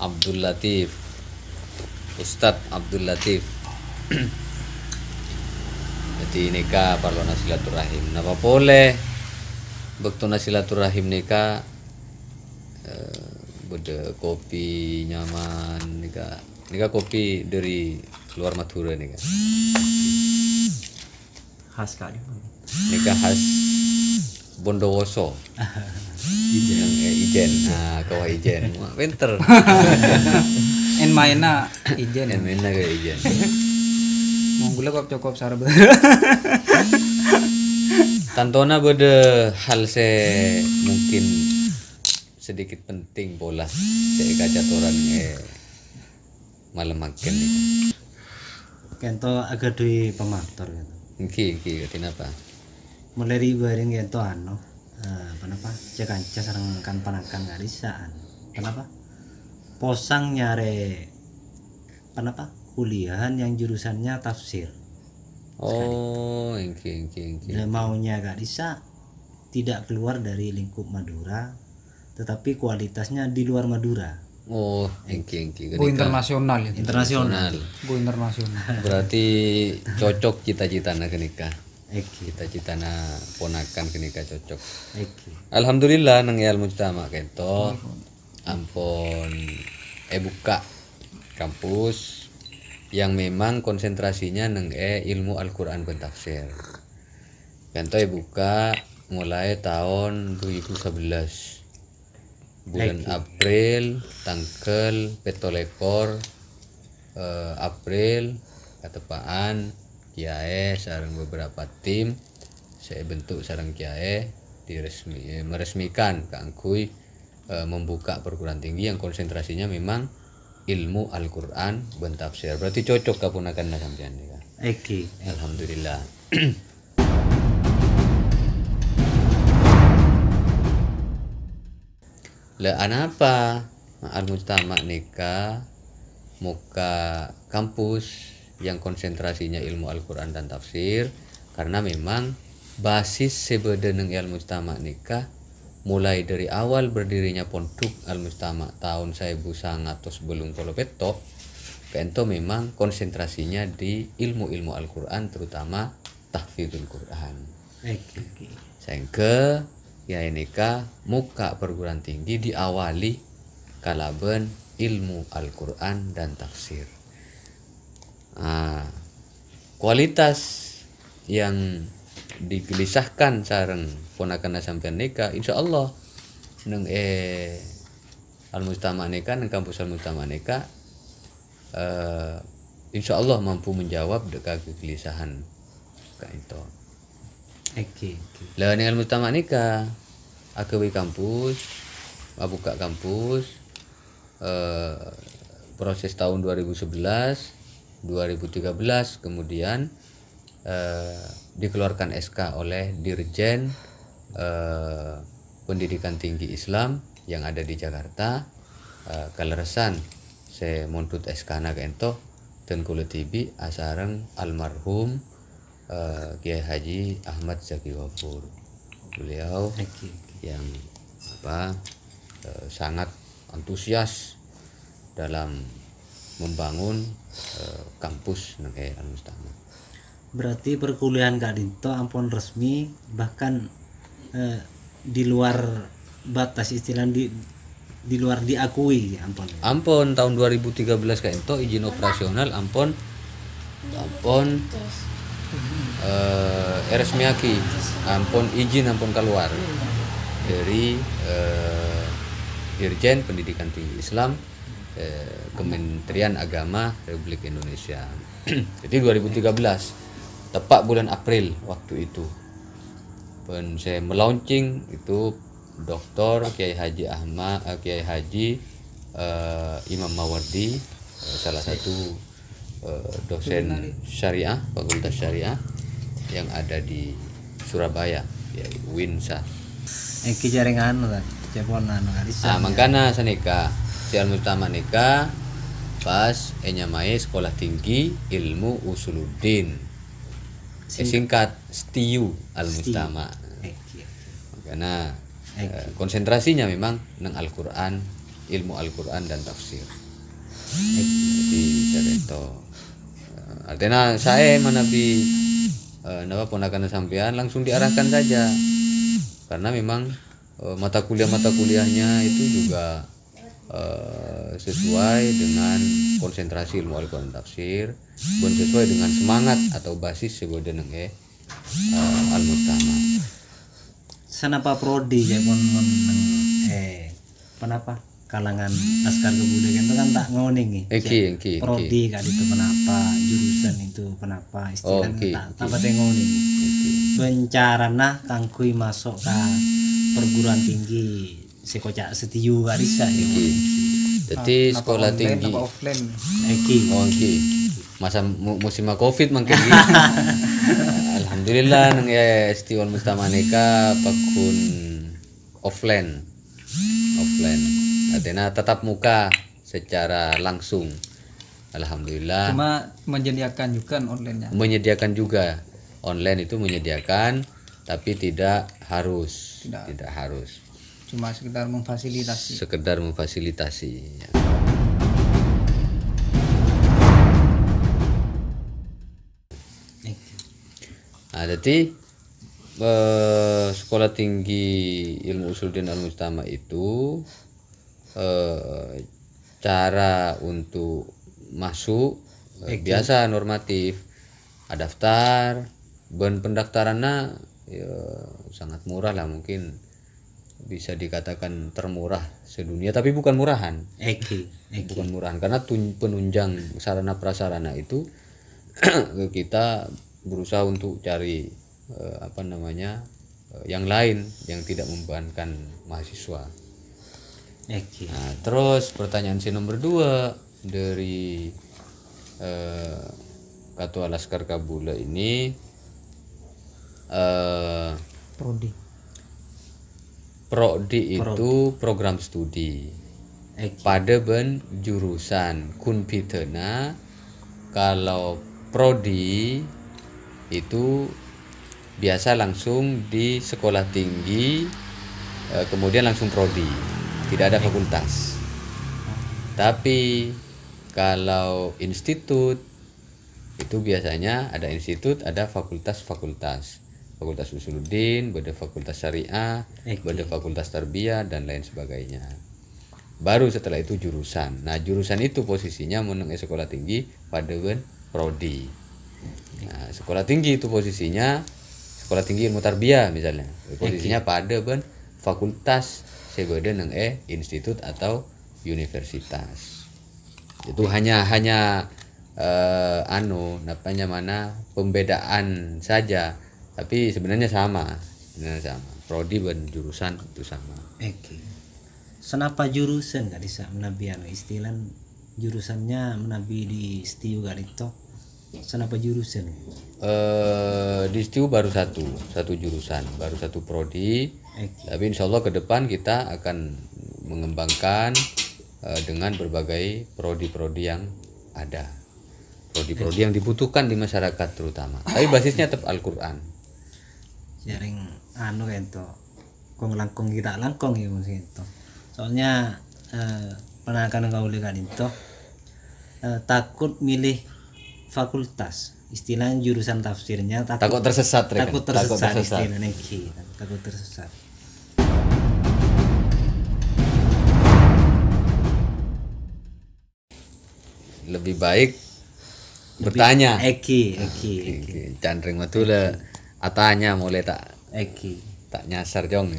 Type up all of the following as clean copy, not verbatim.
Abdul Latif, Ustadz Abdul Latif. Jadi nikah parlona silaturahim. Napa boleh bektuna silaturahim nikah beda kopi nyaman nikah kopi dari luar Madura nikah. Khas kali. Nikah khas Bondowoso. Ijen. Nah, kawah Ijen. Wah, pinter. En mainna ijen. En mainna ke Ijen. Monggula kok cukup sarbe. Tantona beda hal mungkin sedikit penting bola saya kaca toran malam makan nih. Kento agak duwe pemaktor gitu. Iki kenapa? Mulai ribarin kento kenapa? Cekanca sareng kan panakan garisaan. Kenapa? Posang nyare kenapa? Kuliahan yang jurusannya tafsir. Oh, iki. Dan maunya garisa tidak keluar dari lingkup Madura, tetapi kualitasnya di luar Madura. Oh, iki. Go internasional ya. Internasional. Go internasional. Berarti cocok cita-citana kenikah. Eki. Cita-citana ponakan kenikah cocok. Eki. Alhamdulillah nang ilmu mujtama kento. Ampun buka kampus yang memang konsentrasinya nang ilmu Al-Qur'an dan tafsir. Kento buka mulai tahun 2011. Bulan April tanggal 17 April ketepaan Kiai sareng beberapa tim saya bentuk sareng Kiai meresmikan kangkui membuka perguruan tinggi yang konsentrasinya memang ilmu Al-Qur'an dan tafsir. Berarti cocok kapunakan sampean ya. Eki. Alhamdulillah. Lah apa al-mujtama nikah muka kampus yang konsentrasinya ilmu Al-Qur'an dan tafsir karena memang basis sebedeneng al-mujtama nikah mulai dari awal berdirinya pondok al-mujtama tahun 1900 sebelum Polopeto kento memang konsentrasinya di ilmu-ilmu Al-Qur'an terutama tahfidzul Qur'an. Sehingga ya nikah muka perguruan tinggi diawali kalaben ilmu Al-Qur'an dan tafsir. Kualitas yang digelisahkan sareng ponakan sampean nikah insyaallah nang al-mujtama nikah nang kampus al-mujtama nikah insyaallah mampu menjawab kegelisahan ka itu. Lah ning al-mujtama nikah akewe kampus buka kampus proses tahun 2011 2013 kemudian dikeluarkan SK oleh Dirjen Pendidikan Tinggi Islam yang ada di Jakarta kaleresan saya montut SK na kento dan kula tibi asareng almarhum Kiai Haji Ahmad Zaki Ghafur. Beliau yang sangat antusias dalam membangun kampus nang al-mujtama. Berarti perkuliahan Kak Dinto ampun resmi bahkan di luar batas istilah di luar diakui ampun. Ampun tahun 2013 Kak Ento izin operasional ampun resmiaki ampun izin ampun keluar dari Dirjen Pendidikan Tinggi Islam Kementerian Agama Republik Indonesia. Jadi 2013 tepat bulan April waktu itu pun saya melaunching itu Dr. Kiai Haji Imam Mawardi salah satu dosen syariah Fakultas Syariah yang ada di Surabaya ya Winsa. Eki jaringan kan ceponan garisa. Mangkana sanika si al-mujtama nikah pas nyamai sekolah tinggi ilmu usuluddin singkat STIU al-mujtama. Karena konsentrasinya memang nang Al-Qur'an ilmu Al-Quran dan tafsir. Jadi cerita artinya saya manabi napa ponakan sampean langsung diarahkan saja, karena memang mata kuliahnya itu juga sesuai dengan konsentrasi ilmu Al-Quran tafsir, dan sesuai dengan semangat atau basis sebuah Al-Mujtama. Senapa prodi ya mon kenapa kalangan laskar kebudayaan itu kan tak ngoning Eki. Prodi kan itu kenapa, jurusan itu kenapa, istilahnya tak pate ngoning. Bencarana kangkui masuk ke perguruan tinggi sekocak setiu gak bisa ya. Jadi sekolah tinggi offline. Eki. Masa musim Covid mungkin alhamdulillah nang ya Istiwal Mustamaneka pakun offline. Artinya tatap muka secara langsung. Alhamdulillah. Cuma menyediakan juga online-nya. Menyediakan juga. Online itu menyediakan tapi tidak harus. Tidak harus. Cuma sekedar memfasilitasi. Ya. Nah, jadi sekolah tinggi ilmu usuluddin al-mujtama itu cara untuk masuk biasa normatif, daftar, dan pendaftarannya ya, sangat murah lah, mungkin bisa dikatakan termurah sedunia, tapi bukan murahan. Bukan murahan karena penunjang sarana prasarana itu kita berusaha untuk cari yang lain yang tidak membebankan mahasiswa. Nah, terus pertanyaan nomor 2 dari Ketua Laskar Kabula ini, Prodi itu program studi pada jurusan kunpitena. Kalau prodi itu biasa langsung di sekolah tinggi, kemudian langsung prodi, tidak ada fakultas. Tapi kalau institut itu biasanya ada institut, ada fakultas usuluddin, ada fakultas syariah, ada fakultas tarbiyah dan lain sebagainya. Baru setelah itu jurusan. Nah, jurusan itu posisinya menengah sekolah tinggi pada prodi. Nah, sekolah tinggi itu posisinya sekolah tinggi ilmu tarbiyah misalnya. Posisinya pada fakultas sebeda nang institut atau universitas. Itu hanya pembedaan saja, tapi sebenarnya sama. Prodi dan jurusan itu sama. Senapa jurusan gak bisa menabi istilah jurusannya menabi di STIU gak itu. Senapa jurusan? Di STIU baru satu jurusan, baru satu prodi. Tapi insya Allah ke depan kita akan mengembangkan dengan berbagai prodi-prodi yang ada, prodi-prodi yang dibutuhkan di masyarakat terutama. Tapi basisnya tetap Al-Quran. Jaring itu, kong langkong kita langkong ya itu. Soalnya pernah kan kau lihat itu takut milih fakultas, istilahnya jurusan tafsirnya takut tersesat. Takut tersesat istilahnya takut tersesat. Lebih baik bertanya. Candring matula atanya mulai tak nyasar jong.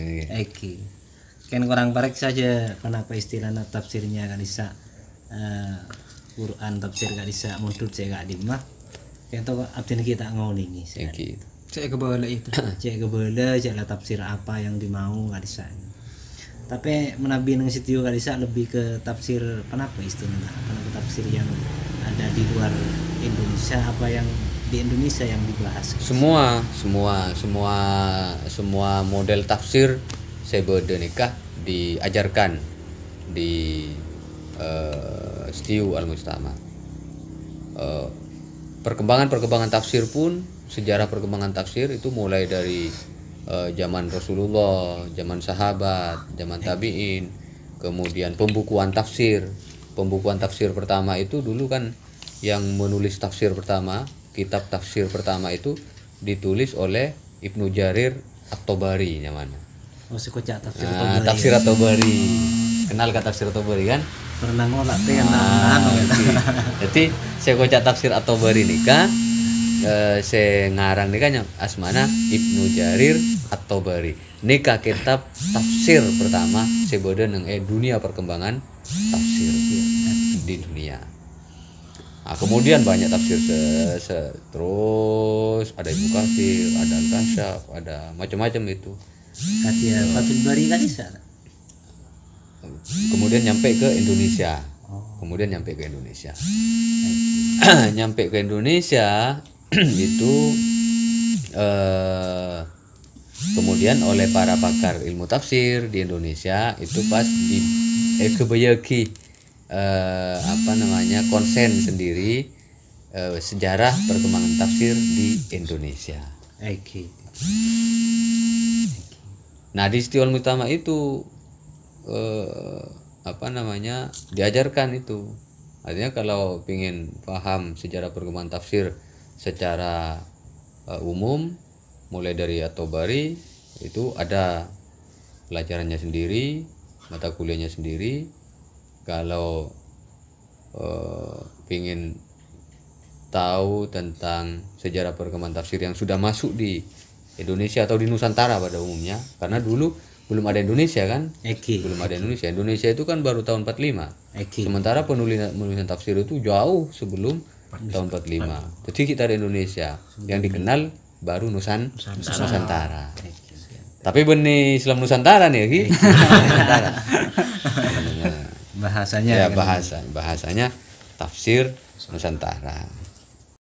Kan kurang parek saja kenapa istilahnya tafsirnya gak bisa Quran tafsir gak bisa mundut saya gak dimah. Kan to abdin kita ngoni nih. Cek kebala itu. Cek kebala cek lah tafsir apa yang dimau gak bisa. Tapi menabi nang situ gak bisa lebih ke tafsir kenapa istilahnya? Kenapa tafsir yang ada di luar Indonesia, apa yang di Indonesia yang dibahas? Semua model tafsir sebeda nikah diajarkan di STIU Al-Mujtama. Perkembangan tafsir pun, sejarah perkembangan tafsir itu mulai dari zaman Rasulullah, zaman sahabat, zaman tabi'in, kemudian pembukuan tafsir. Pembukuan tafsir pertama itu dulu kan yang menulis tafsir pertama, kitab tafsir pertama itu ditulis oleh Ibnu Jarir At-Tabari namanya. Oh, si kocak tafsir Nah, At-Tabari. tafsir At-Tabari. Kenal kan tafsir At-Tabari kan? Pernah ngolak teh yang Jadi saya kocak tafsir At-Tabari nikah saya ngarang nikahnya asmana Ibnu Jarir At-Tabari. Nikah kitab tafsir pertama sebode nang dunia perkembangan tafsir di dunia. Nah, kemudian banyak tafsir terus ada Ibnu Katsir, ada Al-Kasyaf, ada macam-macam itu. Katia Fathul Bari kan bisa. Kemudian nyampe ke Indonesia. Nyampe ke Indonesia itu kemudian oleh para pakar ilmu tafsir di Indonesia itu pas di kebayaki konsen sendiri sejarah perkembangan tafsir di Indonesia. Nah, di Istiwal Utama itu diajarkan itu. Artinya kalau ingin paham sejarah perkembangan tafsir secara umum mulai dari At-Tabari itu ada pelajarannya sendiri, mata kuliahnya sendiri. Kalau ingin tahu tentang sejarah perkembangan tafsir yang sudah masuk di Indonesia atau di Nusantara pada umumnya, karena dulu belum ada Indonesia kan? Belum ada Indonesia. Indonesia itu kan baru tahun 45. Sementara penulisan tafsir itu jauh sebelum tahun 45. Jadi kita di Indonesia yang dikenal baru Nusantara. Tapi benih Islam Nusantara nih, Ki. Bahasanya ya bahasanya tafsir Nusantara.